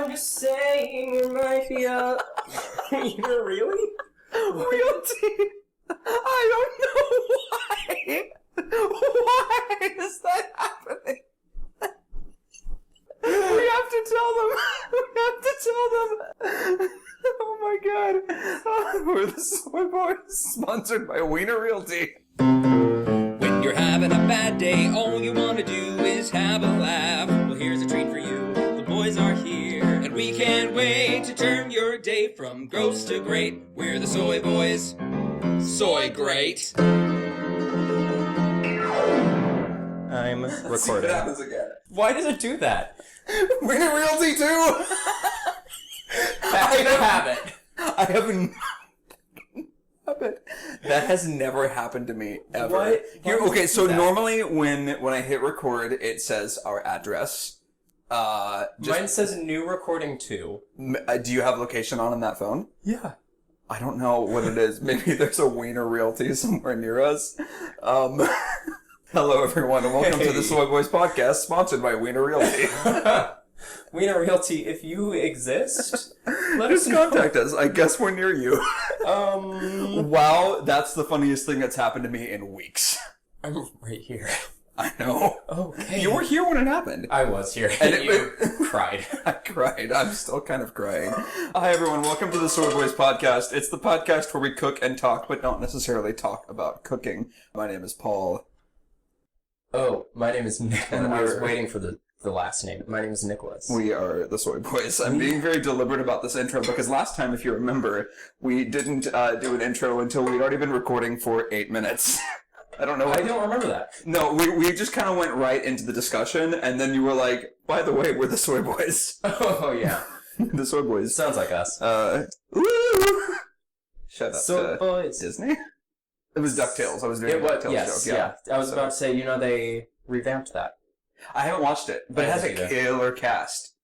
I'm just saying, you're mafia. You're really? Realty. I don't know why. Why is that happening? We have to tell them. We have to tell them. Oh my god. We're the Soy Boys, sponsored by Wiener Realty. When you're having a bad day, all you want to do is have a laugh. Well, here's a treat for you. The boys are here, and we can't wait to turn your day from gross to great. We're the Soy Boys. Soy great. I'm See what recording. happens again. Why does it do that? Wiener Realty too. Back to the habit. I haven't. That has never happened to me ever. What? Here, Why okay, does it so do that? normally when I hit record, it says our address. Mine says new recording 2. Do you have location on that phone? Yeah. I don't know what it is. Maybe there's a Wiener Realty somewhere near us. Hello, everyone, and welcome to the Hey. Soy Boys podcast, sponsored by Wiener Realty. Wiener Realty, if you exist, let us Just know. contact us. I guess we're near you. Wow, that's the funniest thing that's happened to me in weeks. I'm right here. I know. Okay. You were here when it happened. I was here. And And you cried. I cried. I'm still kind of crying. Hi, everyone. Welcome to the Soy Boys podcast. It's the podcast where we cook and talk, but don't necessarily talk about cooking. My name is Paul. Oh, my name is Nick. And I was we're- waiting for the last name. My name is Nicholas. We are the Soy Boys. I'm being very deliberate about this intro because last time, if you remember, we didn't do an intro until we'd already been recording for 8 minutes. I don't know. I don't remember that. No, we just kind of went right into the discussion, and then you were like, by the way, we're the Soy Boys. Oh, yeah. The Soy Boys. Sounds like us. Woo! Shut up, So, boys. Disney. It was DuckTales. I was doing It a was, DuckTales yes, joke. yeah. I was So- about to say, they revamped that. I haven't watched it, but I it has a haven't either. killer cast.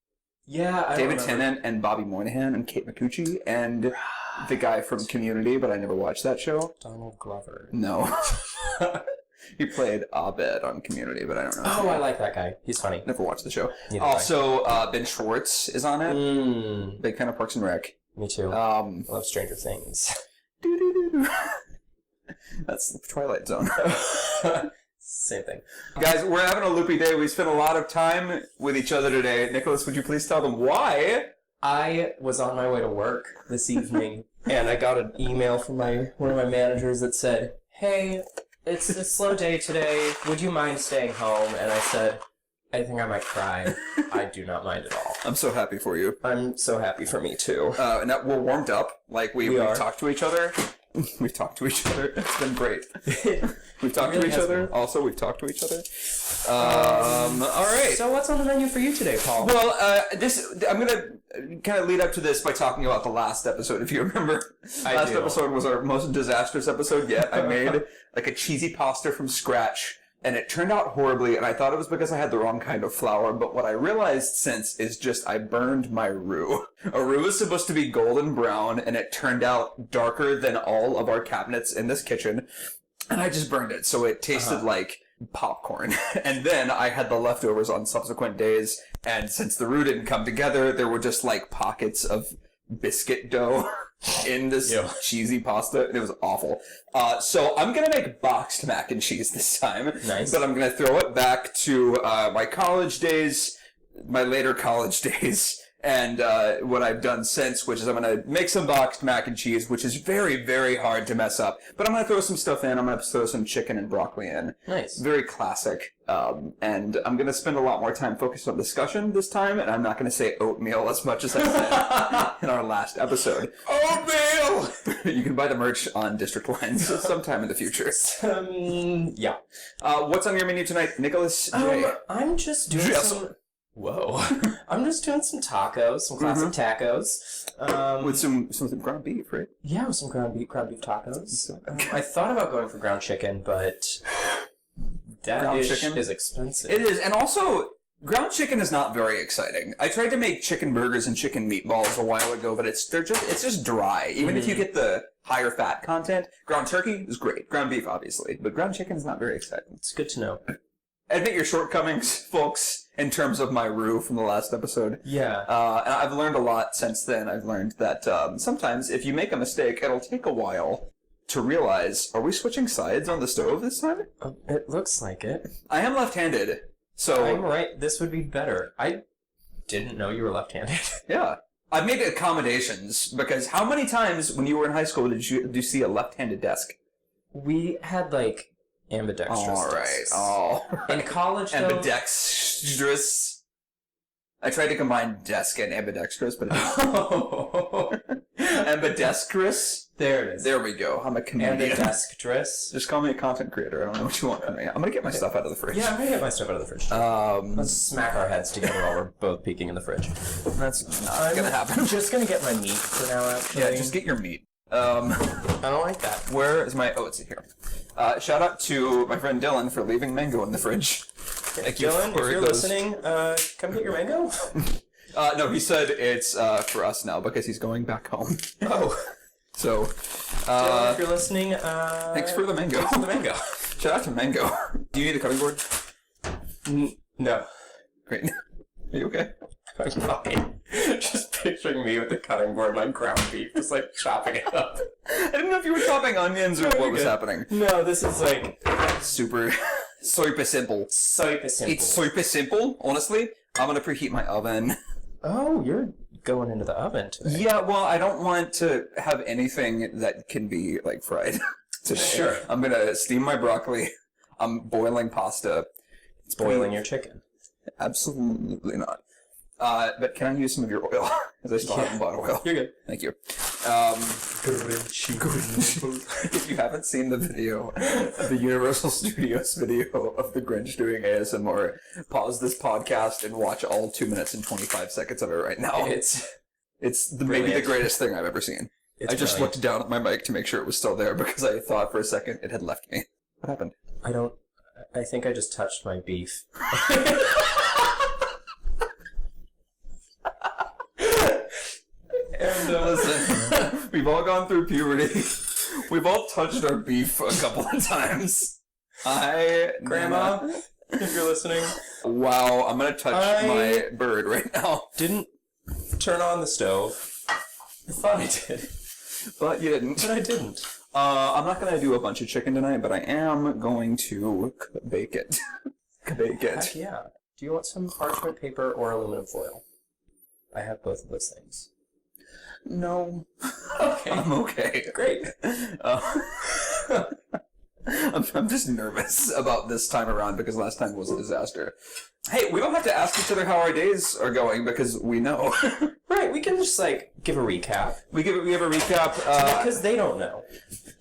Yeah, I David don't remember. Tennant and Bobby Moynihan and Kate McCucci and the guy from Community, but I never watched that show. Donald Glover. No. He played Abed on Community, but I don't know. Oh, I like that guy. He's funny. Never watched the show. Neither Also, Ben Schwartz is on it. Mmm. Big fan of Parks and Rec. Me too. Um, I love Stranger Things. doo-doo-doo-doo. That's the Twilight Zone. Same thing. Guys, we're having a loopy day. We spent a lot of time with each other today. Nicholas, would you please tell them why? I was on my way to work this evening, and I got an email from one of my managers that said, "Hey, it's a slow day today. Would you mind staying home?" And I said, "I think I might cry. I do not mind at all." I'm so happy for you. I'm so happy for me too. Now we're warmed up. Like we've are. talked to each other. We've talked to each other. It's been great. We've talked really to each has other. been. Also, we've talked to each other. All right. So what's on the menu for you today, Paul? Well, I'm gonna kind of lead up to this by talking about the last episode. If you remember, I last do. episode was our most disastrous episode yet. I made like a cheesy pasta from scratch, and it turned out horribly. And I thought it was because I had the wrong kind of flour. But what I realized since is just I burned my roux. A roux is supposed to be golden brown, and it turned out darker than all of our cabinets in this kitchen. And I just burned it, so it tasted like popcorn. And then I had the leftovers on subsequent days, and since the roux didn't come together, there were just like pockets of biscuit dough in this Ew. cheesy pasta, and it was awful. So I'm gonna make boxed mac and cheese this time. Nice. But I'm gonna throw it back to my college days, my later college days, and what I've done since, which is I'm going to make some boxed mac and cheese, which is very, very hard to mess up. But I'm going to throw some stuff in. I'm going to throw some chicken and broccoli in. Nice. Very classic. And I'm going to spend a lot more time focused on discussion this time, and I'm not going to say oatmeal as much as I said in our last episode. Oatmeal! You can buy the merch on District Lines sometime in the future. Yeah. What's on your menu tonight, Nicholas J? I'm just doing Yes. some... Whoa. I'm just doing some tacos, some classic tacos. With some ground beef, right? Yeah, with some ground beef tacos. I thought about going for ground chicken, but that Ground dish chicken? is expensive. It is, and also, ground chicken is not very exciting. I tried to make chicken burgers and chicken meatballs a while ago, but it's just dry. Even if you get the higher fat content, ground turkey is great. Ground beef, obviously, but ground chicken is not very exciting. It's good to know. Admit your shortcomings, folks. in terms of my roux from the last episode. Yeah. And I've learned a lot since then. I've learned that sometimes if you make a mistake, it'll take a while to realize, are we switching sides on the stove this time? It looks like it. I am left-handed, so... I'm right. This would be better. I didn't know you were left-handed. Yeah. I've made accommodations, because how many times when you were in high school did you see a left-handed desk? We had, like, ambidextrous desks. In college, though... Ambidextrous. I tried to combine desk and ambidextrous, but it didn't. Ambidextrous? There it is. There we go. I'm a comedian. Ambidextrous. Just call me a content creator. I don't know what you want from me. I'm gonna get my stuff out of the fridge. Yeah, I'm gonna get my stuff out of the fridge. Let's smack our heads together while we're both peeking in the fridge. That's not gonna happen. I'm just gonna get my meat for now, actually. Yeah, just get your meat. I don't like that. Where is my... Oh, it's here. Shout out to my friend Dylan for leaving mango in the fridge. Thank you Dylan, if for you're those. listening, come get your mango. No, he said it's for us now because he's going back home. Oh. So, Dylan, if you're listening, thanks for the mango. thanks for the mango. Shout out to Mango. Do you need a cutting board? No. Great. Are you okay? I'm fine. Just picturing me with the cutting board, like ground beef, just like chopping it up. I didn't know if you were chopping onions or No, what you're was good. happening. No, this is like Super simple. super simple. It's super simple, honestly. I'm gonna preheat my oven. Oh, you're going into the oven today. Yeah, well, I don't want to have anything that can be, like, fried today. Sure. I'm gonna steam my broccoli. I'm boiling pasta. It's boiling your chicken. Absolutely not. But can I use some of your oil? Because I still haven't bought oil. You're good. Thank you. If you haven't seen the video, the Universal Studios video of the Grinch doing ASMR, pause this podcast and watch all 2 minutes and 25 seconds of it right now. It's Maybe the brilliant. greatest thing I've ever seen. It's I just brilliant. looked down at my mic to make sure it was still there because I thought for a second it had left me. What happened? I think I just touched my beef. And Listen, we've all gone through puberty. We've all touched our beef a couple of times. Grandma, if you're listening, Wow, I'm gonna touch I- my bird right now. didn't turn on the stove. I thought I did, But you didn't. but I didn't. I'm not gonna do a bunch of chicken tonight, but I am going to bake it. Bake it. Heck yeah. Do you want some parchment paper or aluminum foil? I have both of those things. No. Okay. I'm okay. Great. I'm just nervous about this time around because last time was a disaster. Hey, we don't have to ask each other how our days are going because we know. Right, we can just, like, give a recap. we give a recap. Because they don't know.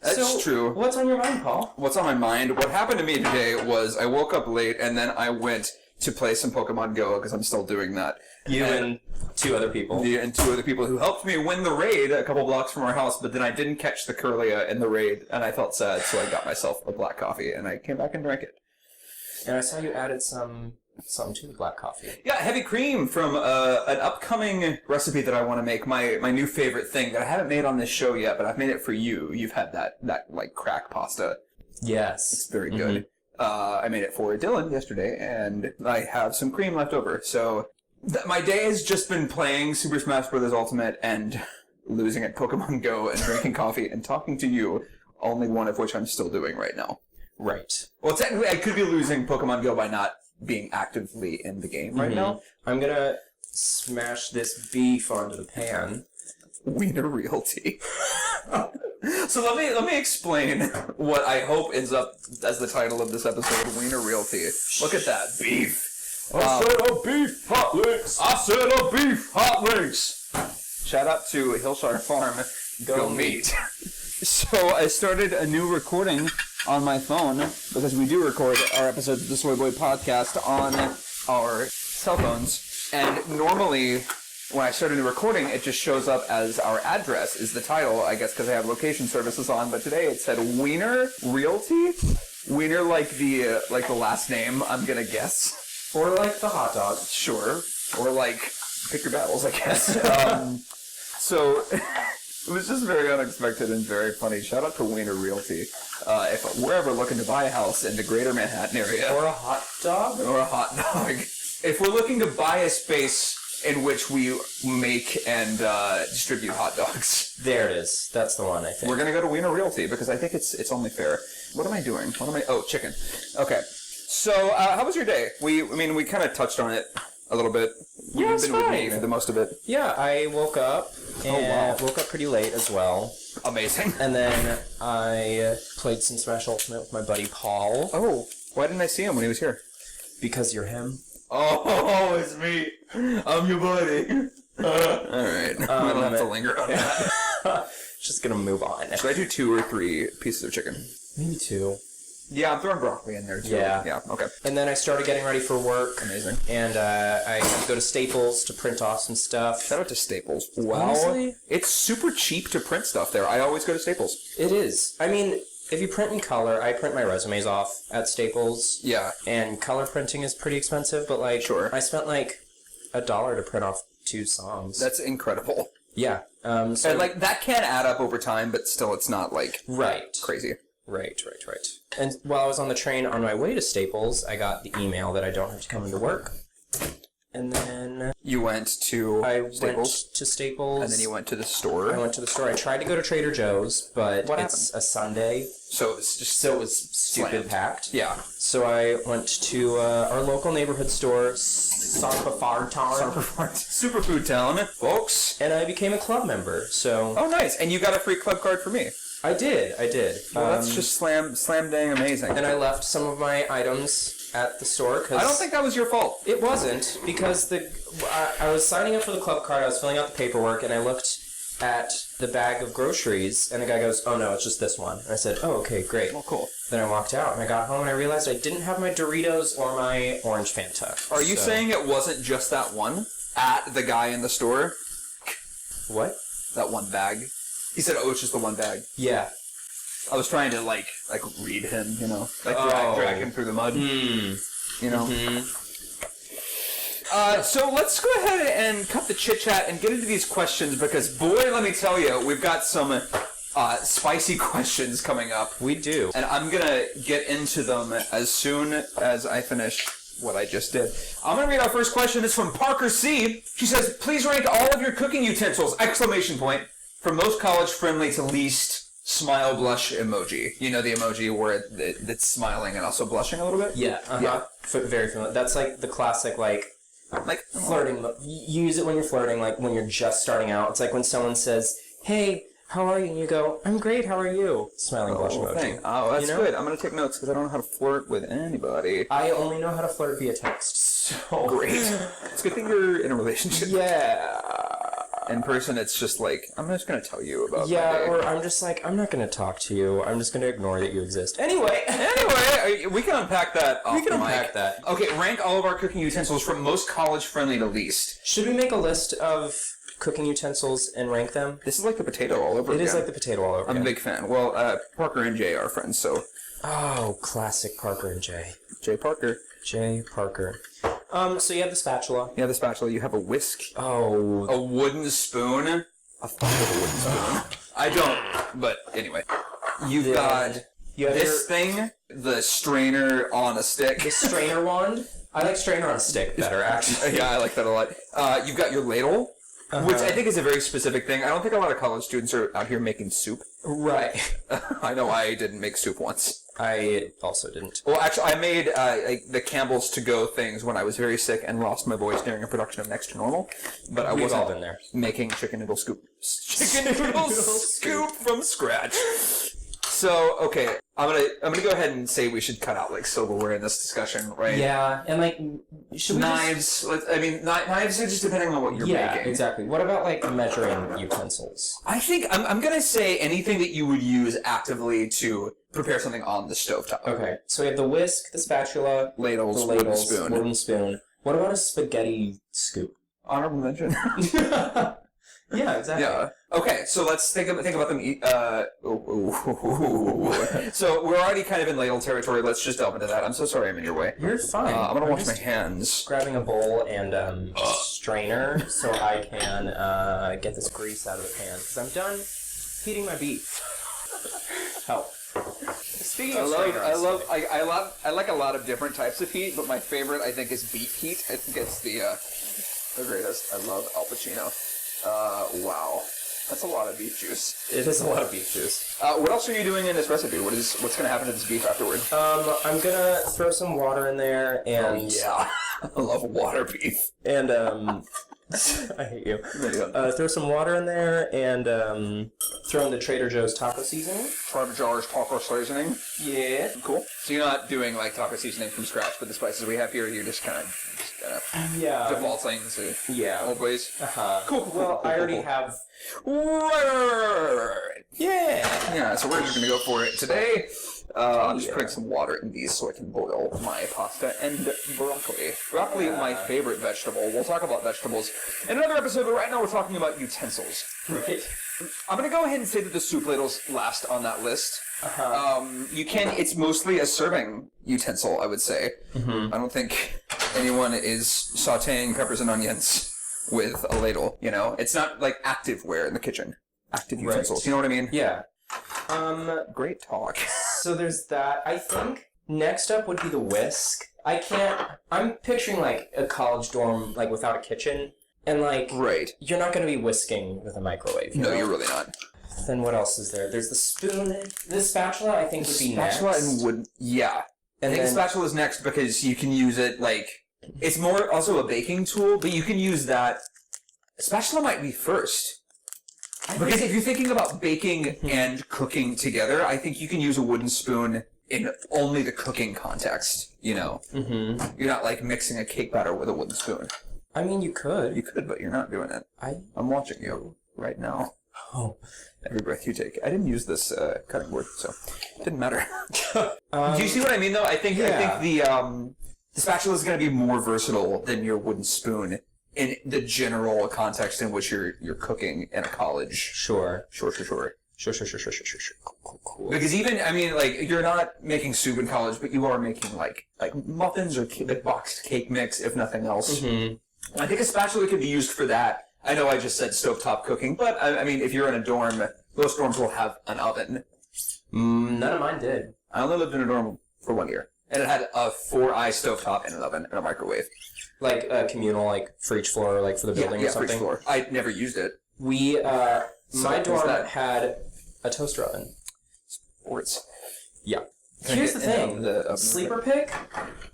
That's So, true. What's on your mind, Paul? What's on my mind? What happened to me today was I woke up late and then I went to play some Pokemon Go because I'm still doing that. You and two other people. And two other people who helped me win the raid a couple blocks from our house, but then I didn't catch the Curlia in the raid and I felt sad, so I got myself a black coffee and I came back and drank it. And I saw you added some to the black coffee. Yeah, heavy cream from an upcoming recipe that I want to make. My new favorite thing that I haven't made on this show yet, but I've made it for you. You've had that like crack pasta. Yes. It's very good. I made it for Dylan yesterday, and I have some cream left over. So my day has just been playing Super Smash Bros. Ultimate and losing at Pokemon Go and drinking coffee and talking to you, only one of which I'm still doing right now. Right. Well, technically, I could be losing Pokemon Go by not being actively in the game right now. I'm gonna smash this beef onto the pan. Wiener Realty. So let me explain what I hope ends up as the title of this episode, Wiener Realty. Look at that, beef. said a beef hot links. I said a beef hot links. Shout out to Hillshire Farm. Go meat. So I started a new recording on my phone because we do record our episodes of the Soy Boy podcast on our cell phones. And normally, when I start a new recording, it just shows up as our address is the title, I guess, because I have location services on. But today it said Wiener Realty. Wiener like the last name, I'm gonna guess. Or like the hot dog. Sure. Or like, pick your battles, I guess. So, it was just very unexpected and very funny. Shout out to Wiener Realty. If we're ever looking to buy a house in the greater Manhattan area. Or a hot dog. Or a hot dog. if we're looking to buy a space in which we make and distribute hot dogs, There it is. That's the one, I think. we're gonna go to Wiener Realty because I think it's only fair. What am I doing? Oh, chicken. Okay. So, how was your day? We kind of touched on it a little bit. Yeah, You've it's been with me fine. for the most of it. Yeah, I woke up and wow. woke up pretty late as well. Amazing. And then I played some Smash Ultimate with my buddy Paul. Oh, why didn't I see him when he was here? Because you're him. Oh, it's me. I'm your buddy. All right. I don't have to linger on that. Just gonna move on. Should I do 2 or 3 pieces of chicken? Maybe 2. Yeah, I'm throwing broccoli in there too. Yeah. Yeah. Okay. And then I started getting ready for work. Amazing. And I had to go to Staples to print off some stuff. Shout out to Staples. Wow. Honestly? It's super cheap to print stuff there. I always go to Staples. It is. I mean, if you print in color, I print my resumes off at Staples. Yeah. And color printing is pretty expensive, but like, Sure. I spent like $1 to print off 2 songs. That's incredible. Yeah. So And like that can add up over time, but still, it's not like right. crazy. Right. And while I was on the train on my way to Staples, I got the email that I don't have to come into work. And then You went to I Staples, went to Staples. and then you went to the store. I went to the store. I tried to go to Trader Joe's, but What it's a Sunday, So it's just so it was stupid Slammed. packed. yeah. So I went to our local neighborhood store, Sarpafar Town, Superfood Town, folks. and I became a club member. So Oh, nice! And you got a free club card for me. I did. Well, that's just slam dang amazing. And I left some of my items at the store because I don't think that was your fault. it wasn't, because I was signing up for the club card. I was filling out the paperwork, and I looked at the bag of groceries, and the guy goes, "Oh no, it's just this one." And I said, "Oh, okay, great." Well, cool. Then I walked out, and I got home, and I realized I didn't have my Doritos or my orange Fanta. Are you So- saying it wasn't just that one at the guy in the store? What? That one bag? He said, "Oh, it's just the one bag." Yeah. I was trying to like read him, you know, like Oh. drag him through the mud, you know. Mm-hmm. So let's go ahead and cut the chit chat and get into these questions because, boy, let me tell you, we've got some spicy questions coming up, We do. and I'm gonna get into them as soon as I finish what I just did. I'm gonna read our first question. It's from Parker C. She says, "Please rank all of your cooking utensils!" Exclamation point. From most college friendly to least. Smile blush emoji. You know the emoji where it's smiling and also blushing a little bit? Yeah. Yeah. Very familiar. That's like the classic, like, Like flirting. You use it when you're flirting, like when you're just starting out. It's like when someone says, "Hey, how are you?" And you go, "I'm great. How are you?" Smiling blush emoji. thing. Oh, that's You know? good. I'm gonna take notes because I don't know how to flirt with anybody. I only know how to flirt via text. So Great. It's a good thing you're in a relationship. Yeah. In person, it's just like, I'm just gonna tell you about my Yeah, day. or I'm just like, I'm not gonna talk to you. I'm just gonna ignore that you exist. Anyway. Anyway, we can unpack that off We can the unpack mic. that. Okay, rank all of our cooking utensils from most college-friendly to least. Should we make a list of cooking utensils and rank them? This is like the potato all over It again. is like the potato all over I'm a again. big fan. Well, Parker and Jay are friends, so... Oh, classic Parker and Jay. Jay Parker. Jay Parker. So you have the spatula. You have the spatula, you have a whisk. Oh, A wooden spoon. I thought of a wooden spoon. I don't, but anyway. You've got you have this thing, the strainer on a stick. the strainer wand. I like strainer on a stick better, actually. Yeah, I like that a lot. You've got your ladle, which I think is a very specific thing. I don't think a lot of college students are out here making soup. Right. I know I didn't make soup once. I also didn't. Well, actually, I made like the Campbell's to-go things when I was very sick and lost my voice during a production of Next to Normal. But I We've all wasn't been there. making chicken noodle scoop. Chicken noodle scoop from scratch. So, okay, I'm gonna go ahead and say we should cut out like silverware in this discussion, right? Yeah, and like, should we Knives. Knives are just depending on what you're Yeah, making. exactly. What about like measuring utensils? I think I'm gonna say anything that you would use actively to prepare something on the stovetop. Okay, so we have the whisk, the spatula, Ladles, the ladles, wooden spoon. wooden spoon. What about a spaghetti scoop? Honorable mention. Yeah, exactly. Yeah. Okay, so let's think about them. So we're already kind of in ladle territory. Let's just delve into that. I'm so sorry I'm in your way. You're fine. I'm gonna wash my just hands. grabbing a bowl and strainer so I can get this grease out of the pan because I'm done heating my beef. Help. Speaking I of I like a lot of different types of heat, but my favorite I think is beef heat. I think it's the greatest. I love Al Pacino. Wow. That's a lot of beef juice. it is a lot of beef juice. What else are you doing in this recipe? What's going to happen to this beef afterward? I'm gonna throw some water in there, and yeah. I love water beef. and I hate you. Throw some water in there, and throw in the Trader Joe's taco seasoning. Trader Joe's taco seasoning. Yeah. Cool. So you're not doing like taco seasoning from scratch with the spices we have here. You're just kind of Yeah. defaulting to Yeah. old ways. Cool. Well, I already have. Right. Yeah. Yeah, so we're just gonna go for it today. I'm just putting some water in these so I can boil my pasta and broccoli. Broccoli, my favorite vegetable. We'll talk about vegetables in another episode, but right now we're talking about utensils. Right. I'm gonna go ahead and say that the soup ladle's last on that list. It's mostly a serving utensil, I would say. I don't think anyone is sauteing peppers and onions with a ladle, you know? It's not like active-ware in the kitchen. Active utensils, you know what I mean? Yeah. Great talk. So there's that. I think next up would be the whisk. I'm picturing like a college dorm like without a kitchen, and like Right. you're not going to be whisking with a microwave. No, know? you're really not. Then what else is there? There's the spoon. The spatula I think would be Spatula next. and wood. Yeah. And I think then- spatula is next because you can use it like it's more also a baking tool, but you can use that. Spatula might be first. Because if you're thinking about baking and cooking together, I think you can use a wooden spoon in only the cooking context, you know? Mm-hmm. You're not like mixing a cake batter with a wooden spoon. I mean, you could. You could, but you're not doing it. I'm watching you right now. Oh. Every breath you take. I didn't use this cutting board, so it didn't matter. Do you see what I mean, though? I think the spatula is going to be more versatile than your wooden spoon in the general context in which you're cooking in a college. Sure. Sure. Cool. Because even, I mean, like, you're not making soup in college, but you are making, like muffins or like boxed cake mix, if nothing else. Mm-hmm. I think a spatula could be used for that. I know I just said stovetop cooking, but, I mean, if you're in a dorm, most dorms will have an oven. None of mine did. I only lived in a dorm for 1 year, and it had a 4-eye stovetop and an oven and a microwave. Like a communal, like for each floor, like for the building or for something. each floor. I never used it. We, my there's dorm that. had a toaster oven. Sports. Yeah. Here's the thing. The Sleeper pick?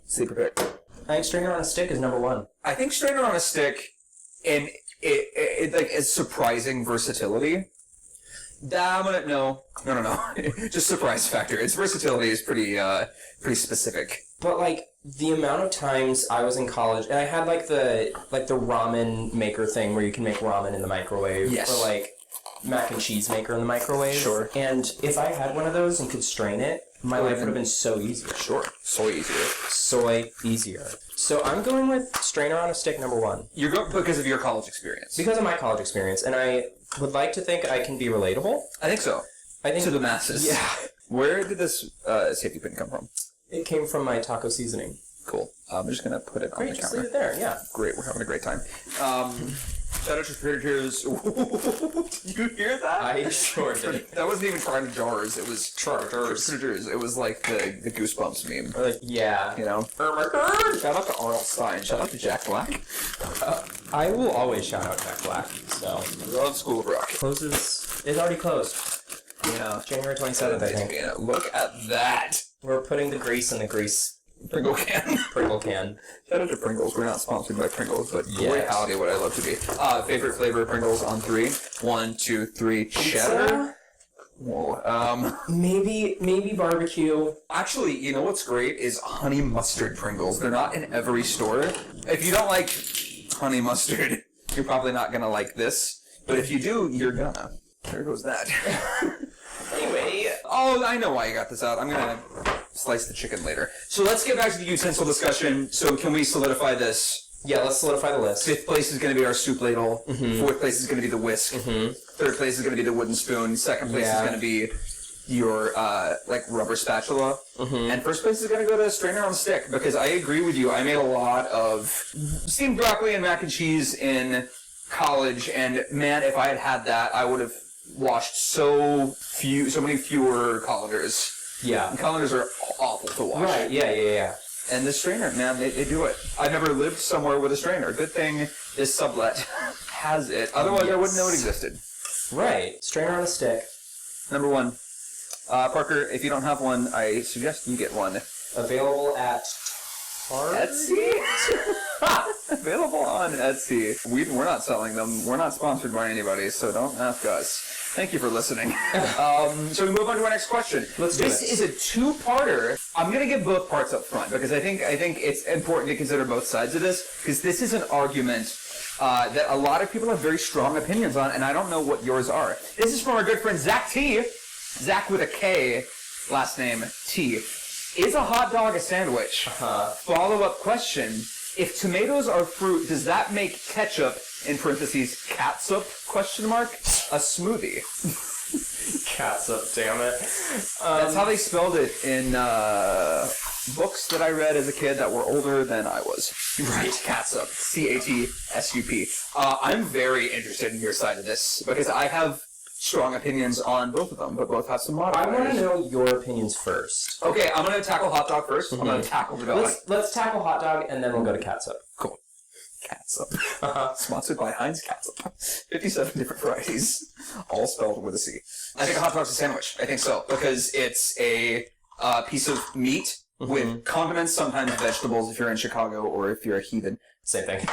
Sleeper pick. I think strainer on a stick is number one. I think strainer on a stick, and it like is surprising versatility. No. Just surprise factor. Its versatility is pretty specific. But like the amount of times I was in college, and I had like the ramen maker thing where you can make ramen in the microwave, Yes. or like mac and cheese maker in the microwave. Sure. And if I had one of those and could strain it, my life would have been so easy. Sure. Soy easier. Soy easier. So I'm going with strainer on a stick number one. You're going because of your college experience. Because of my college experience, and I would like to think I can be relatable. I think so. I think To the masses. Yeah. Where did this safety pin come from? It came from my taco seasoning. Cool. I'm just gonna put it on Great, the just counter. leave it there, yeah. Great, we're having a great time. Shout out to Trader Joe's. Did you hear that? I sure did. That wasn't even Trader Joe's. It was Trader Joe's. It was like the Goosebumps meme. Or like, yeah. You know? Shout out to Arnold Stein. Shout out to Jack Black. I will always shout out Jack Black, so. Love School of Rock. Closes. It's already closed. Yeah. January 27th, I think. Yeah, look at that. We're putting the grease in the grease Pringle can. Pringle can. Shout out to Pringles. We're not sponsored by Pringles, but boy Yes. howdy would I love to be. Favorite flavor of Pringles on 3. 1, 2, 3. Cheddar. Whoa. Maybe barbecue. Actually, you know what's great is honey mustard Pringles. They're not in every store. If you don't like honey mustard, you're probably not gonna like this. But if you do, you're gonna. There goes that. Anyway. Oh, I know why you got this out. I'm gonna slice the chicken later. So let's get back to the utensil discussion. So can we solidify this? Yeah, let's solidify the list. 5th place is going to be our soup ladle. 4th place is going to be the whisk. 3rd place is going to be the wooden spoon. 2nd place is Yeah. going to be your like rubber spatula. And 1st place is going to go to strainer on stick, because I agree with you. I made a lot of steamed broccoli and mac and cheese in college, and man, if I had had that, I would have washed so many fewer colanders Yeah. And colanders are awful to wash. Right. Yeah. And the strainer, man, they do it. I've never lived somewhere with a strainer. Good thing this sublet has it. Otherwise, I wouldn't know it existed. Right. Strainer on a stick. Number 1. Parker, if you don't have one, I suggest you get one. Available at Etsy? Available on Etsy. We're not selling them. We're not sponsored by anybody, so don't ask us. Thank you for listening. So we move on to our next question. This is a two-parter. I'm going to give both parts up front because I think it's important to consider both sides of this because this is an argument that a lot of people have very strong opinions on, and I don't know what yours are. This is from our good friend Zach T. Zach with a K, last name T. Is a hot dog a sandwich? Follow-up question. If tomatoes are fruit, does that make ketchup, in parentheses, catsup, question mark, a smoothie? Catsup, damn it. That's how they spelled it in books that I read as a kid that were older than I was. Right, catsup. C-A-T-S-U-P. I'm very interested in your side of this because I have strong opinions on both of them, but both have some modifiers. I want to know your opinions first. Okay, I'm going to tackle hot dog first. I'm going to tackle the dog. Let's tackle hot dog, and then we'll go to catsup. Cool. Catsup. Sponsored by Heinz Catsup. 57 different varieties, all spelled with a C. I think a hot dog's a sandwich. I think so, because it's a piece of meat with condiments, sometimes vegetables if you're in Chicago or if you're a heathen. Same thing.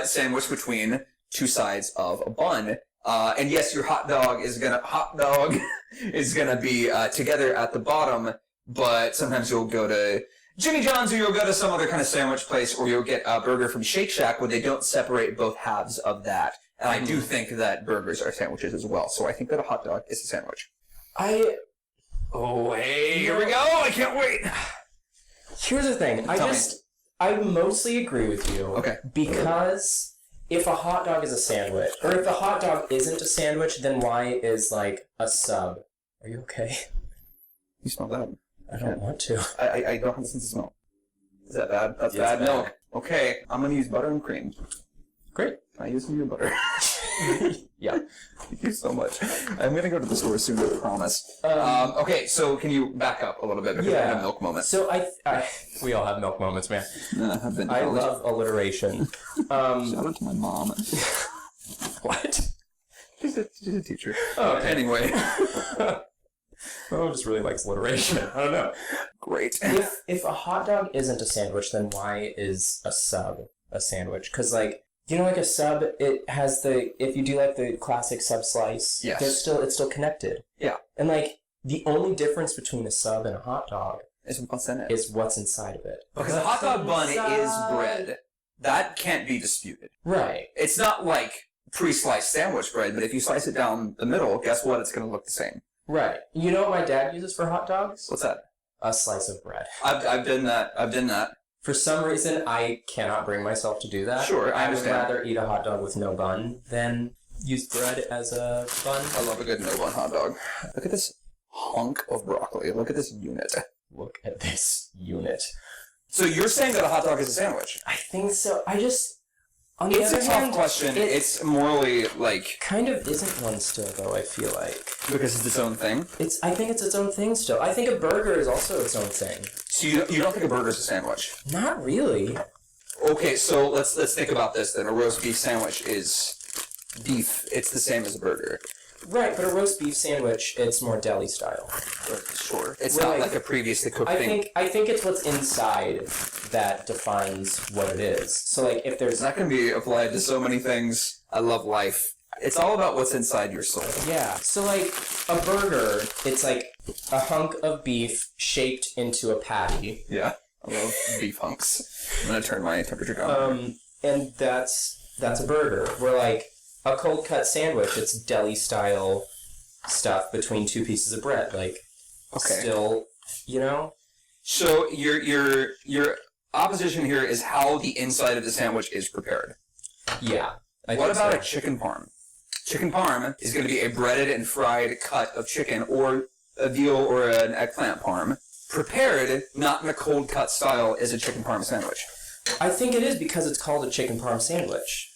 Sandwich between two sides of a bun. And yes, your hot dog is gonna be together at the bottom, but sometimes you'll go to Jimmy John's or you'll go to some other kind of sandwich place or you'll get a burger from Shake Shack where they don't separate both halves of that. And I do think that burgers are sandwiches as well. So I think that a hot dog is a sandwich. Oh, hey, Here we go! I can't wait! Here's the thing. I mostly agree with you. Okay. Because if a hot dog is a sandwich, or if a hot dog isn't a sandwich, then why is, like, a sub? Are you okay? You smell that? I don't want to. I don't have a sense of smell. Is that bad? That's bad milk. Okay, I'm gonna use butter and cream. Great. I use some of your butter. Yeah. Thank you so much. I'm gonna go to the store soon, I promise. Okay, so can you back up a little bit because I had a milk moment. So we all have milk moments, man. I've been to I college. love alliteration. Shout out to my mom. What? She's a teacher. Oh, okay. Anyway. Oh, just really likes alliteration. I don't know. Great. If a hot dog isn't a sandwich, then why is a sub a sandwich? Because, like, you know, like a sub, it has if you do, like, the classic sub slice, yes. It's still connected. Yeah. And, like, the only difference between a sub and a hot dog is what's in it. Is what's inside of it. Because a hot dog bun is bread. That can't be disputed. Right. It's not like pre-sliced sandwich bread, but if you slice it down the middle, guess what? It's going to look the same. Right. You know what my dad uses for hot dogs? What's that? A slice of bread. I've done that. For some reason, I cannot bring myself to do that. Sure, I understand. would rather eat a hot dog with no bun than use bread as a bun. I love a good no-bun hot dog. Look at this hunk of broccoli. Look at this unit. Look at this unit. So you're saying that a hot dog is a sandwich? I think so. On the It's other a tough hand, question. It's morally, like... kind of isn't one still, though, I feel like. Because it's its own thing? I think it's its own thing still. I think a burger is also its own thing. So you don't think a burger's a sandwich? Not really. Okay, so let's think about this then. A roast beef sandwich is beef. It's the same as a burger. Right, but a roast beef sandwich, it's more deli style. Sure. It's not like a previously cooked thing. I think it's what's inside that defines what it is. So, like, if there's... That can be applied to so many things. I love life. It's all about what's inside your soul. Yeah. So, like, a burger, it's like a hunk of beef shaped into a patty. Yeah. I love beef hunks. I'm going to turn my temperature down. And that's a burger. Where, like, a cold cut sandwich, it's deli style stuff between two pieces of bread. Like, still, you know? So your opposition here is how the inside of the sandwich is prepared. Yeah. What about a chicken parm? Chicken parm is going to be a breaded and fried cut of chicken or a veal or an eggplant parm. Prepared, not in a cold cut style, is a chicken parm sandwich. I think it is because it's called a chicken parm sandwich.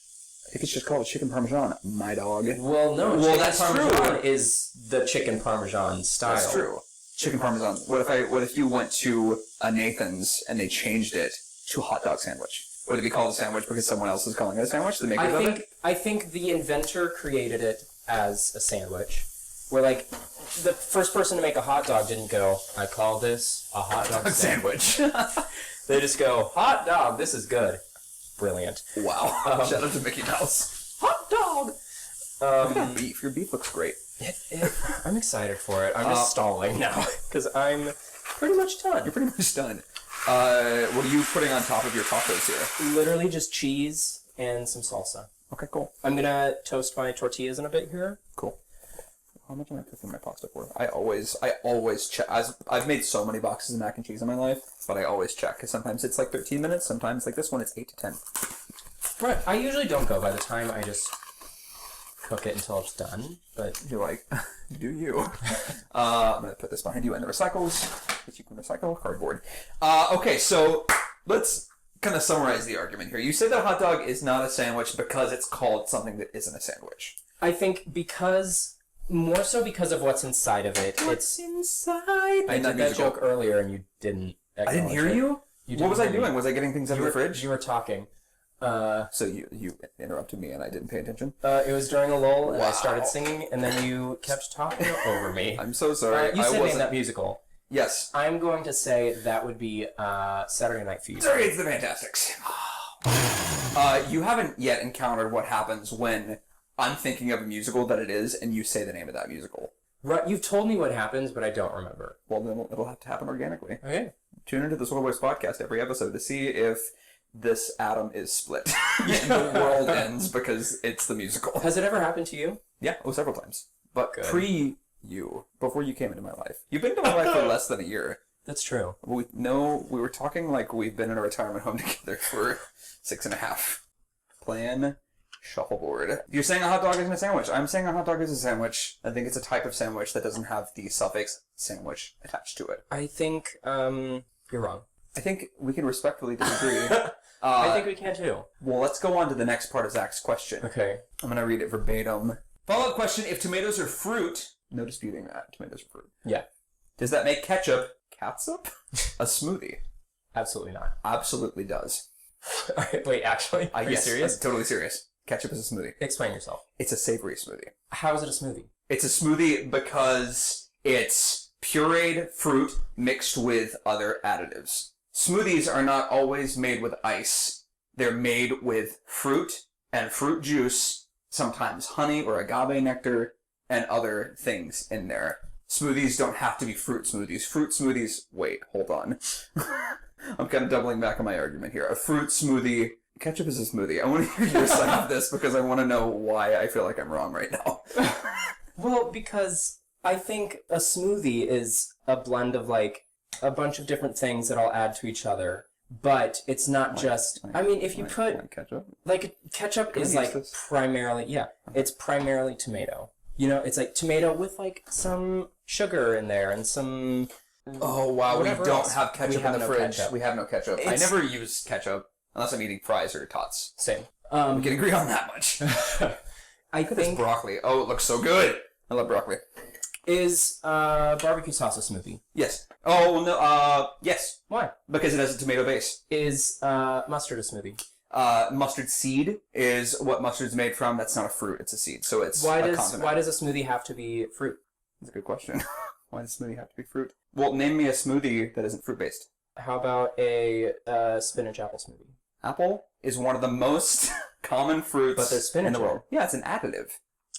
I think it's just called chicken parmesan, my dog. Well, no. Well, chicken that's parmesan true. is the chicken parmesan style. That's true. Chicken parmesan. What if you went to a Nathan's and they changed it to a hot dog sandwich? Would it be called a sandwich because someone else is calling it a sandwich? The makers of it? I think the inventor created it as a sandwich. Where, like, the first person to make a hot dog didn't go, I call this a hot dog sandwich. They just go, hot dog, this is good. Brilliant. Wow. Shout out to Mickey Mouse. Hot dog! Look at that beef. Your beef looks great. I'm excited for it. I'm just stalling now, because I'm pretty much done. You're pretty much done. What are you putting on top of your tacos here? Literally just cheese and some salsa. Okay, cool. I'm gonna toast my tortillas in a bit here. Cool. How much am I cooking my pasta for? I always check. I've made so many boxes of mac and cheese in my life, but I always check, because sometimes it's like 13 minutes, sometimes like this one it's 8 to 10. Right. I usually don't go by the time. I just cook it until it's done. But You're like, do you? I'm going to put this behind you in the recycles, that you can recycle cardboard. Okay, so let's kind of summarize the argument here. You said that a hot dog is not a sandwich because it's called something that isn't a sandwich. I think more so because of what's inside of it. What's inside? I did that joke earlier and you didn't. I didn't hear it. you? You What was I didn't hear doing? me. Was I getting things out of the fridge? You were talking. So you interrupted me and I didn't pay attention? It was during a lull and I Wow. started singing and then you kept talking over me. I'm so sorry. You I said name wasn't. that musical. Yes. I'm going to say that would be Saturday Night Fever. Sorry, it's the Fantastics. You haven't yet encountered what happens when I'm thinking of a musical that it is and you say the name of that musical. Right, you've told me what happens, but I don't remember. Well, then it'll have to happen organically. Okay. Tune into the Soul Boys podcast every episode to see if this atom is split and the world ends because it's the musical. Has it ever happened to you? Yeah, several times. But Good. pre-you, before you came into my life. You've been into my life for less than a year. That's true. We were talking like we've been in a retirement home together for 6.5. Plan shuffleboard. You're saying a hot dog isn't a sandwich. I'm saying a hot dog is a sandwich. I think it's a type of sandwich that doesn't have the suffix sandwich attached to it. I think you're wrong. I think we can respectfully disagree. I think we can too. Well, let's go on to the next part of Zach's question. Okay. I'm going to read it verbatim. Follow-up question, if tomatoes are fruit, no disputing that, tomatoes are fruit. Yeah. Does that make catsup a smoothie? Absolutely not. Absolutely does. Wait, actually? Are you Yes, serious? I'm totally serious. Ketchup is a smoothie. Explain yourself. It's a savory smoothie. How is it a smoothie? It's a smoothie because it's pureed fruit mixed with other additives. Smoothies are not always made with ice. They're made with fruit and fruit juice, sometimes honey or agave nectar, and other things in there. Smoothies don't have to be fruit smoothies. Fruit smoothies... Wait, hold on. I'm kind of doubling back on my argument here. A fruit smoothie... Ketchup is a smoothie. I want to hear your side of this because I want to know why I feel like I'm wrong right now. Well, because I think a smoothie is a blend of, like, a bunch of different things that all add to each other. But it's not just... I mean, if you put... Ketchup? Like, ketchup Can we is, use like, this? primarily... Yeah, it's primarily tomato. You know, it's like tomato with, like, some sugar in there and some... Oh, wow, we Whatever don't else. have ketchup We have in the no fridge. ketchup. We have no ketchup. I It's- never use ketchup unless I'm eating fries or tots. Same. We can agree on that much. I This think broccoli. Oh, it looks so good. I love broccoli. is barbecue sauce a smoothie. Yes. Oh, no, yes. Why? Because it has a tomato base. Is mustard a smoothie? Mustard seed is what mustard's made from. That's not a fruit, it's a seed. So it's Why a does condiment. a smoothie have to be fruit? That's a good question. Why does smoothie have to be fruit? Well, name me a smoothie that isn't fruit-based. How about a spinach apple smoothie? Apple is one of the most common fruits But there's spinach in the in world. it. Yeah, it's an additive.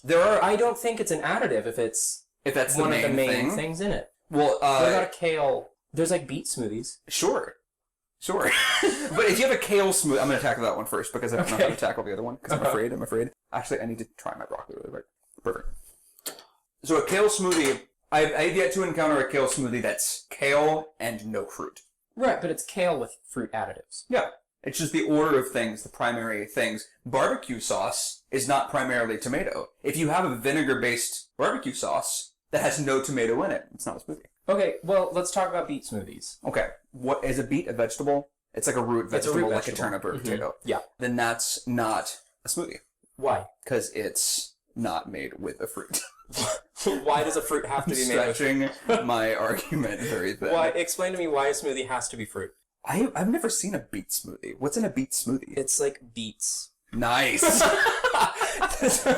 There are... I don't think it's an additive if it's If that's the one main, of the main thing. things in it. Well, What about a kale? There's like beet smoothies. Sure. But if you have a kale smoothie... I'm going to tackle that one first because I don't know how to tackle the other one because I'm afraid. Actually, I need to try my broccoli really quick. Perfect. So a kale smoothie... I've yet to encounter a kale smoothie that's kale and no fruit. Right, but it's kale with fruit additives. Yeah. It's just the order of things, the primary things. Barbecue sauce is not primarily tomato. If you have a vinegar-based barbecue sauce that has no tomato in it, it's not a smoothie. Okay, well, let's talk about beet smoothies. Okay. What is a beet a vegetable? It's like a root It's a vegetable, root like vegetable. a turnip or a potato. Yeah. Then that's not a smoothie. Why? Because it's not made with a fruit. Why does a fruit have to be made with fruit? Stretching my argument very thin. Why? Explain to me why a smoothie has to be fruit. I've never seen a beet smoothie. What's in a beet smoothie? It's like beets. Nice.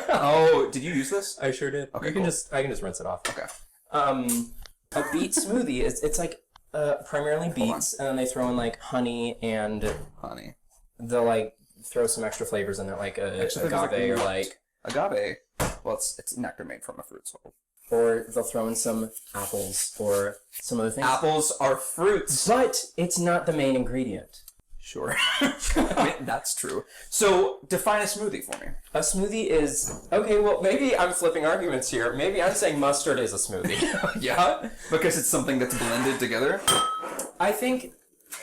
Oh, did you use this? I sure did. Okay, you can cool. I can just rinse it off. Okay. A beet smoothie it's like primarily beets, and then they throw in like honey and Honey. they'll like throw some extra flavors in it, like Extra flavors like agave or what? like, Agave. Well, it's nectar made from a fruit, so. or they'll throw in some apples or some other things. Apples are fruits. But it's not the main ingredient. Sure. I mean, that's true. So, define a smoothie for me. A smoothie is okay. Well, maybe I'm flipping arguments here. Maybe I'm saying mustard is a smoothie. Yeah? Because it's something that's blended together? I think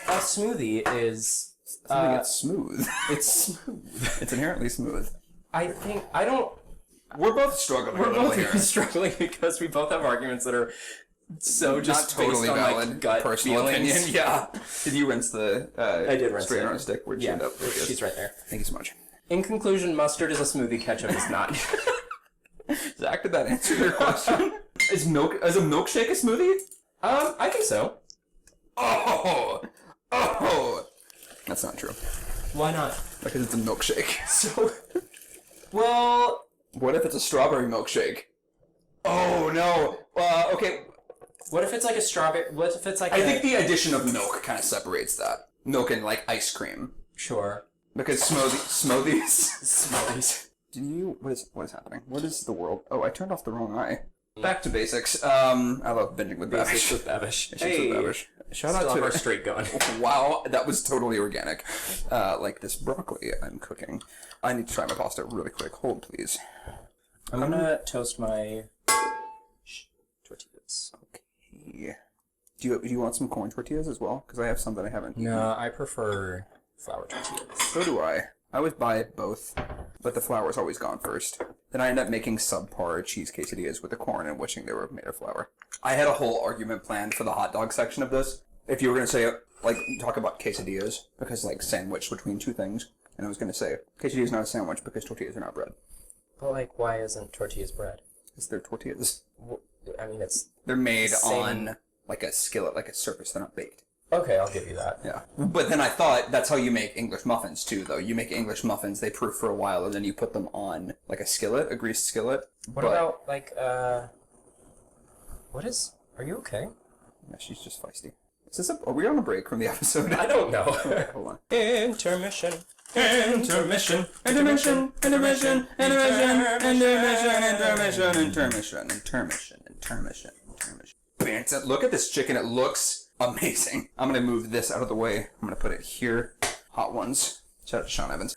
a smoothie is Something that's smooth. it's smooth. It's inherently smooth. I think I don't. We're both struggling We're a little both here. struggling because we both have arguments that are so just Not totally based on valid like gut personal feelings. opinion. Yeah. Did you rinse the I did rinse strainer it. on a stick? Where'd you Yeah, end up? There it is. she's right there. Thank you so much. In conclusion, mustard is a smoothie. Ketchup is not. Zach, did that answer your question? Is a milkshake a smoothie? I think so. Oh! That's not true. Why not? Because it's a milkshake. So, well, What if it's a strawberry milkshake? Oh no. Okay. what if it's like a strawberry? What if it's like I think the addition of milk kind of separates that. Milk and like ice cream. sure Because smoothies. smoothies. What is happening? What is the world? Oh, I turned off the wrong eye. Back to basics. I love binging with Basics Babish. with Babish. Basics with Babish. Shout Still out have our to streak going. Wow, that was totally organic. Like this broccoli I'm cooking. I need to try my pasta really quick. Hold, please. I'm gonna toast my tortillas. Okay. Do you want some corn tortillas as well? Because I have some that I haven't. No, I prefer flour tortillas. So do I. I always buy both, but the flour's always gone first. Then I end up making subpar cheese quesadillas with the corn and wishing they were made of flour. I had a whole argument planned for the hot dog section of this. If you were going to say, like, talk about quesadillas, because, like, sandwich between two things, and I was going to say, quesadilla is not a sandwich because tortillas are not bread. But like, why isn't tortillas bread? Because they're tortillas. I mean, it's They're made Same. on, like, a skillet, like a surface. They're not baked. okay. I'll give you that. Yeah. But then I thought that's how you make English muffins too, though. You make English muffins, they proof for a while, and then you put them on like a skillet, a greased skillet. What about like what is? Are you okay? Yeah, she's just feisty. Is this are we on a break from the episode? I don't know. Hold on. Intermission. Intermission. Intermission. Intermission. Intermission. Intermission. Intermission. Intermission. Intermission. Intermission. Intermission. Look at this chicken. It looks amazing. I'm gonna move this out of the way. I'm gonna put it here. Hot ones. Shout out to Sean Evans.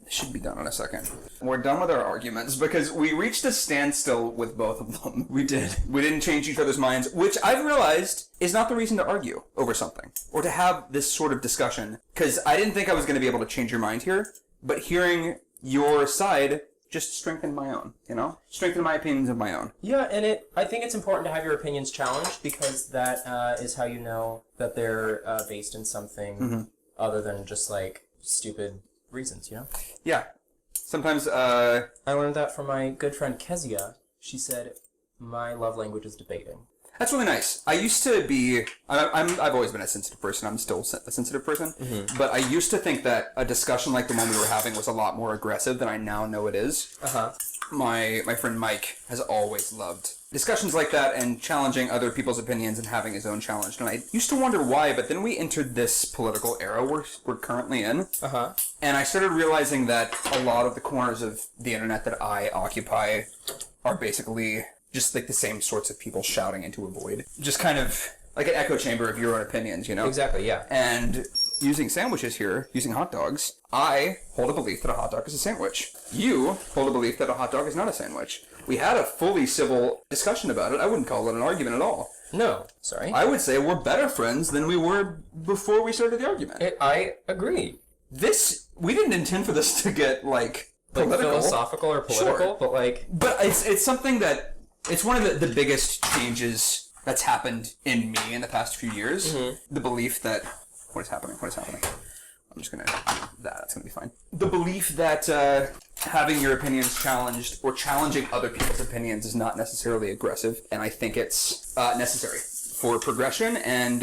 This should be done in a second. We're done with our arguments because we reached a standstill with both of them. We did. We didn't change each other's minds, which I've realized is not the reason to argue over something or to have this sort of discussion. Because I didn't think I was going to be able to change your mind here, but hearing your side just strengthened my own, you know? Strengthened my opinions of my own. Yeah, and I think it's important to have your opinions challenged because that is how you know that they're based in something other than just like stupid reasons, you know? Yeah. Sometimes, I learned that from my good friend Kezia. She said, my love language is debating. that's really nice. I used to be, I've always been a sensitive person. I'm still a sensitive person. But I used to think that a discussion like the one we were having was a lot more aggressive than I now know it is. Uh-huh. My friend Mike has always loved discussions like that and challenging other people's opinions and having his own challenge. And I used to wonder why, but then we entered this political era we're currently in. Uh-huh. And I started realizing that a lot of the corners of the internet that I occupy are basically just like the same sorts of people shouting into a void. Just kind of like an echo chamber of your own opinions, you know? Exactly, yeah. And using sandwiches here, using hot dogs, I hold a belief that a hot dog is a sandwich. You hold a belief that a hot dog is not a sandwich. We had a fully civil discussion about it. I wouldn't call it an argument at all. No, sorry. I would say we're better friends than we were before we started the argument. I agree. We didn't intend for this to get, like political. Philosophical or political, Sure. but like... But it's something that, it's one of the biggest changes that's happened in me in the past few years. The belief that, what is happening? I'm just gonna do that, that's gonna be fine. The belief that having your opinions challenged or challenging other people's opinions is not necessarily aggressive, and I think it's necessary for progression and,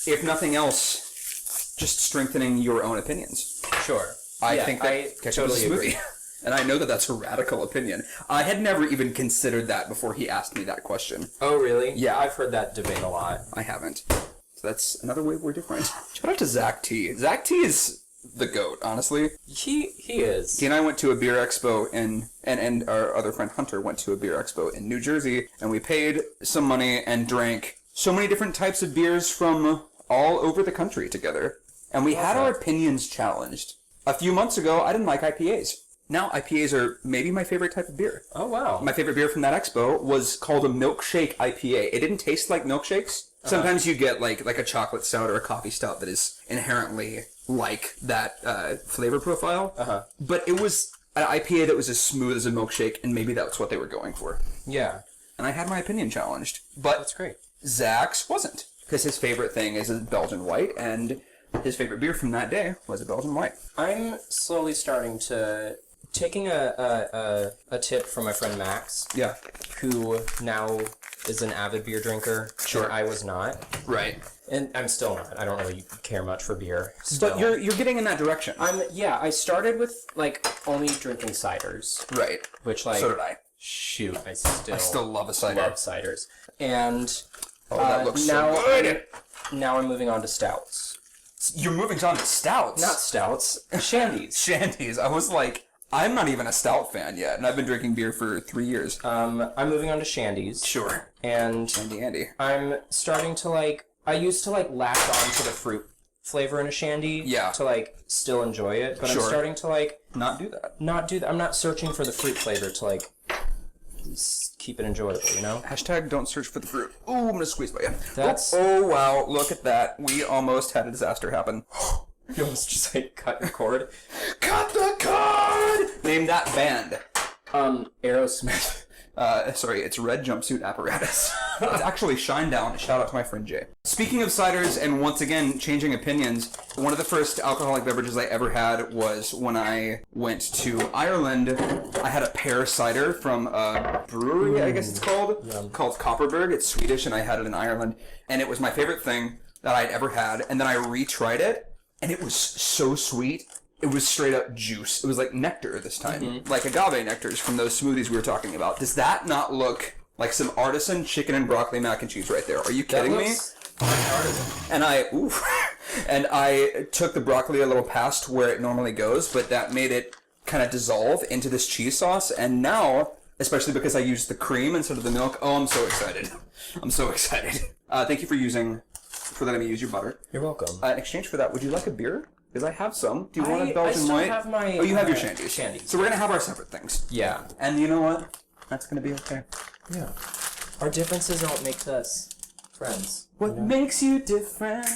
if nothing else, just strengthening your own opinions. Sure. I think that I ketchup is a totally smoothie. agree. And I know that that's a radical opinion. I had never even considered that before he asked me that question. Oh, really? Yeah. I've heard that debate a lot. I haven't. So that's another way we're different. Shout out to Zach T. Zach T is the GOAT, honestly. He is. He and I went to a beer expo and our other friend Hunter went to a beer expo in New Jersey, and we paid some money and drank so many different types of beers from all over the country together. And we had our opinions challenged. A few months ago, I didn't like IPAs. Now IPAs are maybe my favorite type of beer. Oh, wow. My favorite beer from that expo was called a milkshake IPA. It didn't taste like milkshakes. Sometimes you get like a chocolate stout or a coffee stout that is inherently like that flavor profile. But it was an IPA that was as smooth as a milkshake, and maybe that's what they were going for. Yeah. And I had my opinion challenged. But That's great. Zach's wasn't, because his favorite thing is a Belgian white, and his favorite beer from that day was a Belgian white. I'm slowly starting to... Taking a tip from my friend Max, Yeah. who now is an avid beer drinker. Sure. And I was not. Right. And I'm still not. I don't really care much for beer. Still. But you're getting in that direction. I started with, like, only drinking ciders. Right. Which, like... So did I. Shoot, I still love a cider. love ciders. And That looks now so good. now I'm moving on to stouts. You're moving on to stouts. Not stouts, shandies. Shandies. I was like, I'm not even a stout fan yet, and I've been drinking beer for 3 years. I'm moving on to shandies. Sure. And Andy. I'm starting to, like... I used to, like, latch on to the fruit flavor in a shandy. Yeah. To, like, still enjoy it. But Sure. I'm starting to, like... Not do that. Not do that. I'm not searching for the fruit flavor to, like... keep it enjoyable, you know? Hashtag don't search for the fruit. Ooh, I'm gonna squeeze by you. That's- Oh, wow, look at that. We almost had a disaster happen. You almost just, like, cut your cord. Cut the cord! Name that band. Aerosmith. Sorry, it's Red Jumpsuit Apparatus. It's actually Shinedown. Shout out to my friend Jay. Speaking of ciders, and once again, changing opinions, one of the first alcoholic beverages I ever had was when I went to Ireland. I had a pear cider from a brewery, I guess it's called Copperberg. It's Swedish, and I had it in Ireland. And it was my favorite thing that I'd ever had. And then I retried it, and it was so sweet. It was straight up juice. It was like nectar this time. Like agave nectars from those smoothies we were talking about. Does that not look like some artisan chicken and broccoli mac and cheese right there? Are you kidding me? And I took the broccoli a little past where it normally goes, but that made it kind of dissolve into this cheese sauce. And now, especially because I used the cream instead of the milk, oh, I'm so excited. I'm so excited. Thank you for letting me use your butter. You're welcome. In exchange for that, would you like a beer? Because I have some. Do you want a I Belgian still white? have my, oh, you have your shandies. shandies. So we're gonna have our separate things. Yeah. And you know what? That's gonna be okay. Yeah. Our differences are what makes us friends. What makes you different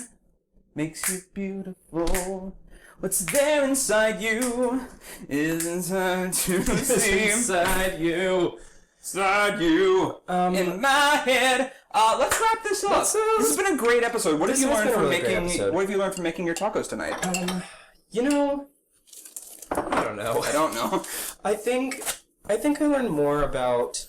makes you beautiful. What's there inside you isn't hard to see. Inside you. Inside you. In my head. Let's wrap this up. This has been a great episode. What have This you has learned been a from really great making? episode. What have you learned from making your tacos tonight? You know, I don't know. I don't know. I think I learned more about.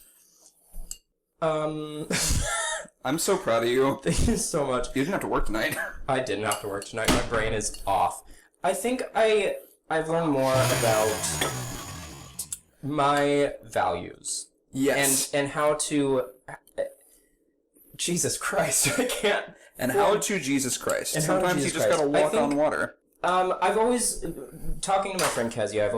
I'm so proud of you. Thank you so much. You didn't have to work tonight. I didn't have to work tonight. My brain is off. I think I've learned more about my values. Yes. And how to. Jesus Christ, I can't. And how to Jesus Christ. And how to Sometimes Jesus you just gotta Christ. I walk think- on water. I've always, talking to my friend Kezia,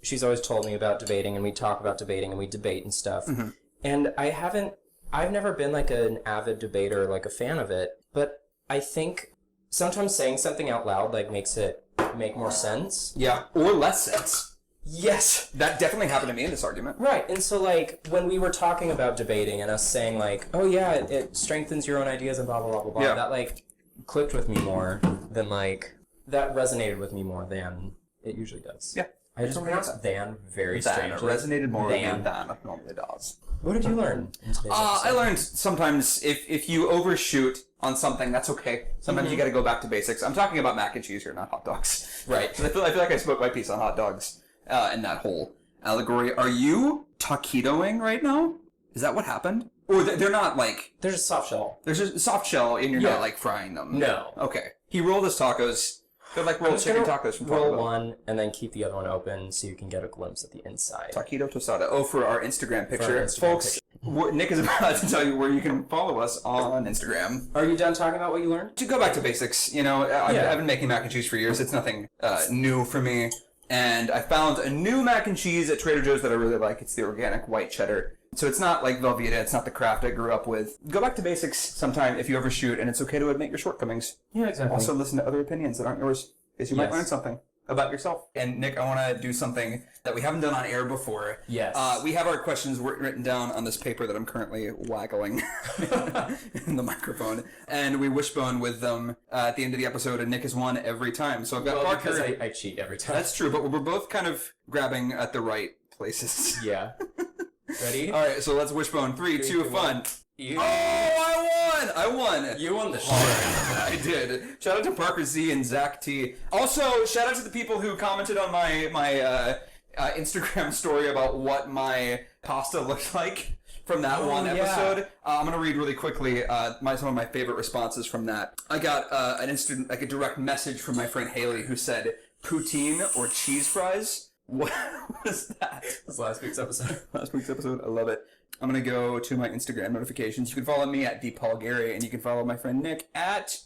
she's always told me about debating, and we talk about debating, and we debate and stuff. Mm-hmm. And I've never been like an avid debater, like a fan of it, but I think sometimes saying something out loud, like, makes it make more sense. Yeah. Or less sense. Yes! That definitely happened to me in this argument. Right, and so, like, when we were talking about debating and us saying, like, oh yeah, it strengthens your own ideas and blah, blah, blah, blah, blah, Yeah. that, like, clicked with me more than, like, that resonated with me more than it usually does. Yeah. I just pronounced than very That strangely. resonated more Than. than it normally does. What did you learn in today's I episode? learned sometimes if you overshoot on something, that's okay. Sometimes you gotta go back to basics. I'm talking about mac and cheese here, not hot dogs. Right. I feel like I spoke my piece on hot dogs. in that whole allegory. Are you taquitoing right now? Is that what happened? Or they're not like... There's a soft shell. There's a soft shell and you're Yeah. not like frying them? No. Okay. He rolled his tacos. They're like rolled chicken tacos from Taco roll Bell. one and then keep the other one open so you can get a glimpse at the inside. Taquito tostada. Oh, for our Instagram picture. our Instagram Folks, Nick is about to tell you where you can follow us on Instagram. Are you done talking about what you learned? To go back to basics, you know, I've been making mac and cheese for years. It's nothing new for me. And I found a new mac and cheese at Trader Joe's that I really like. It's the organic white cheddar. So it's not like Velveeta. It's not the Kraft I grew up with. Go back to basics sometime if you overshoot, and it's okay to admit your shortcomings. Yeah, exactly. Also listen to other opinions that aren't yours, because you might Yes. learn something about yourself. And Nick, I want to do something that we haven't done on air before. Yes. We have our questions written down on this paper that I'm currently waggling in the microphone, and we wishbone with them at the end of the episode, and Nick has won every time. So I've got Parker. Because I cheat every time. That's true, but we're both kind of grabbing at the right places. Yeah. Ready? All right, so let's wishbone. 3, 2, 1. You, Oh, I won! you won the shit. I did. Shout out to Parker Z and Zach T. Also, shout out to the people who commented on my Instagram story about what my pasta looked like from that one yeah. episode. I'm gonna read really quickly some of my favorite responses from that. I got a direct message from my friend Haley who said poutine or cheese fries. What was that? This last week's episode. Last week's episode. I love it. I'm going to go to my Instagram notifications. You can follow me at DPaulGary, and you can follow my friend Nick at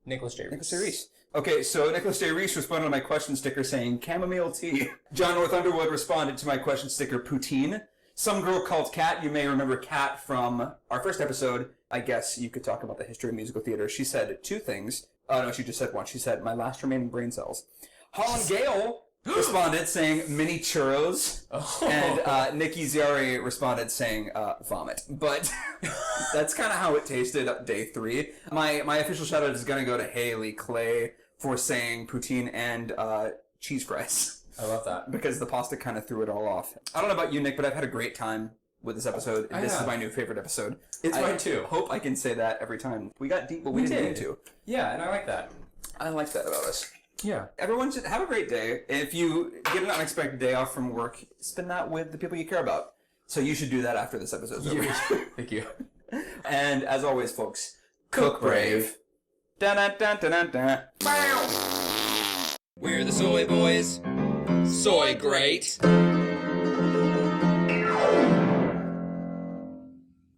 Nicholas J. Nicholas J. Reese. Okay, so Nicholas J. Reese responded to my question sticker saying chamomile tea. John North Underwood responded to my question sticker poutine. Some girl called Kat. You may remember Kat from our first episode. I guess you could talk about the history of musical theater. She said 2 things. Oh, no, she just said one. She said, my last remaining brain cells. Holland Gale responded saying mini churros, and Nikki Ziari responded saying vomit. But that's kind of how it tasted day 3. My official shout out is gonna go to Haley Clay for saying poutine and cheese fries. I love that. Because the pasta kind of threw it all off. I don't know about you, Nick, but I've had a great time with this episode. This is my new favorite episode. It's mine too. Hope I can say that every time. We got deep, but we didn't need to. Yeah, and I like that. I like that about us. Yeah. Everyone should have a great day. If you get an unexpected day off from work, spend that with the people you care about. So you should do that after this episode's over. Thank you. And as always, folks, cook brave. Dun, dun, dun, dun, dun, dun. We're the Soy Boys. Soy great.